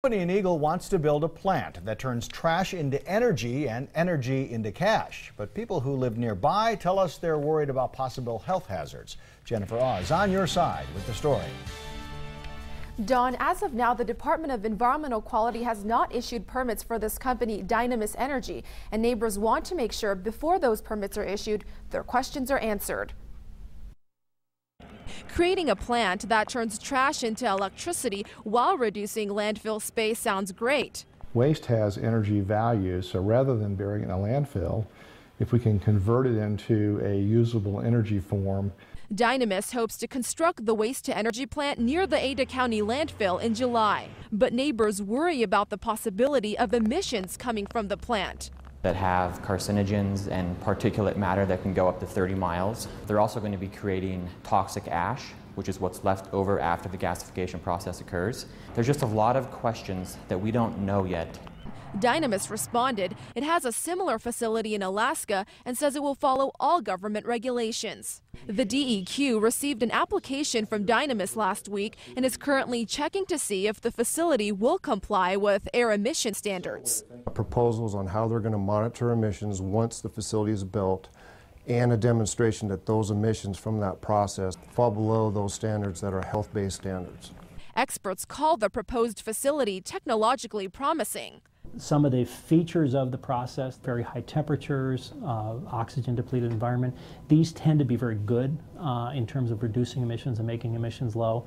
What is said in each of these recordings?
Company in Eagle wants to build a plant that turns trash into energy and energy into cash. But people who live nearby tell us they're worried about possible health hazards. Jennifer Oz on your side with the story. Dawn, as of now, the Department of Environmental Quality has not issued permits for this company, Dynamis Energy, and neighbors want to make sure before those permits are issued, their questions are answered. Creating a plant that turns trash into electricity while reducing landfill space sounds great. Waste has energy value, so rather than burying it in a landfill, if we can convert it into a usable energy form. Dynamis hopes to construct the waste-to-energy plant near the Ada County landfill in July. But neighbors worry about the possibility of emissions coming from the plant that have carcinogens and particulate matter that can go up to 30 miles. They're also going to be creating toxic ash, which is what's left over after the gasification process occurs. There's just a lot of questions that we don't know yet. Dynamis responded it has a similar facility in Alaska and says it will follow all government regulations. The DEQ received an application from Dynamis last week and is currently checking to see if the facility will comply with air emission standards. Proposals on how they're going to monitor emissions once the facility is built, and a demonstration that those emissions from that process fall below those standards that are health-based standards. Experts call the proposed facility technologically promising. Some of the features of the process, very high temperatures, oxygen depleted environment, these tend to be very good in terms of reducing emissions and making emissions low.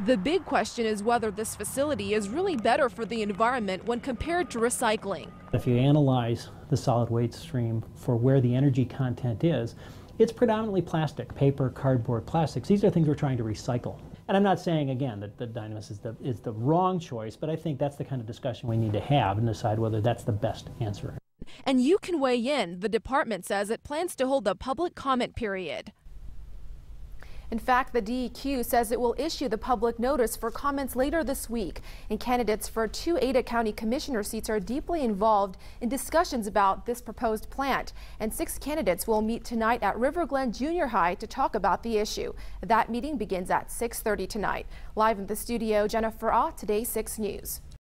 The big question is whether this facility is really better for the environment when compared to recycling. If you analyze the solid waste stream for where the energy content is, it's predominantly plastic, paper, cardboard, plastics. These are things we're trying to recycle. And I'm not saying, again, that the Dynamis is the wrong choice, but I think that's the kind of discussion we need to have and decide whether that's the best answer. And you can weigh in. The department says it plans to hold a public comment period. In fact, the DEQ says it will issue the public notice for comments later this week. And candidates for 2 Ada County Commissioner seats are deeply involved in discussions about this proposed plant. And 6 candidates will meet tonight at River Glen Junior High to talk about the issue. That meeting begins at 6:30 tonight. Live in the studio, Jennifer Ah, Today 6 News.